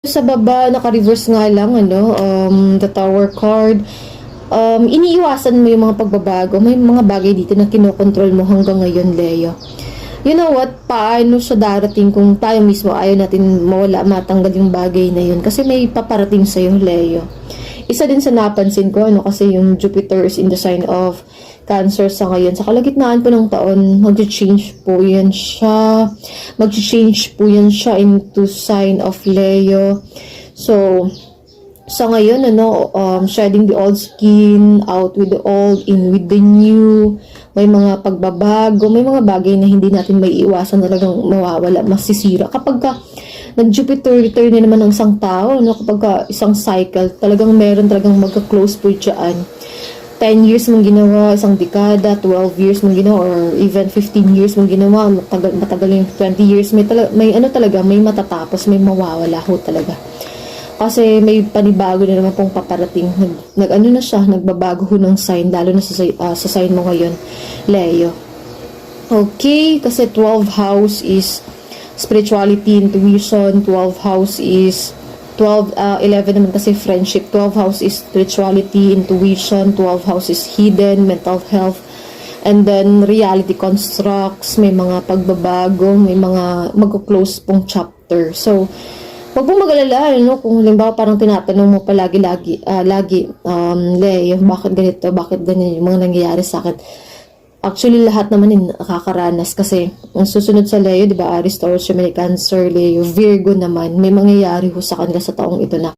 Sa baba, naka-reverse nga lang, ano, the Tower card. Iniiwasan mo yung mga pagbabago. May mga bagay dito na kinokontrol mo hanggang ngayon, Leo. You know what? Paano siya darating kung tayo mismo ayaw natin mawala, matanggal yung bagay na yun? Kasi may paparating sa'yo, Leo. Isa din sa napansin ko, ano, kasi yung Jupiter is in the sign of Cancer sa ngayon. Sa kalagitnaan po ng taon, mag-change po yan siya. Mag-change po yan siya into sign of Leo. So, sa ngayon, ano, shedding the old skin, out with the old, in with the new. May mga pagbabago, may mga bagay na hindi natin may iwasan, talagang mawawala, masisira. Kapag ka nag-Jupiter return na naman ng isang tao, no, kapag ka isang cycle, talagang meron talagang magka-close po dyan. 10 years mong ginawa, isang dekada, 12 years mong ginawa, or even 15 years mong ginawa, matagal yung 20 years, may ano talaga, may matatapos, may mawawala ho talaga. Kasi may panibago na naman pong paparating. Ano na siya, nagbabago ho ng sign, lalo na sa sign mo ngayon, Leo. Okay, kasi 12 house is spirituality, intuition, 12 house is 11 naman kasi friendship. 12 house is spirituality, intuition. 12 house is hidden, mental health. And then, reality constructs. May mga pagbabago. May mga mag-close pong chapter. So, wag mong mag-alala, no? Kung halimbawa parang tinatanong mo pa lagi, Leo, bakit ganito, bakit ganyan yung mga nangyayari sa akin. Actually, lahat naman yung nakakaranas kasi ang susunod sa Leo, di ba, Aries, Taurus, Gemini, Cancer, Leo, Virgo naman, may mangyayari ho sa kanila sa taong ito na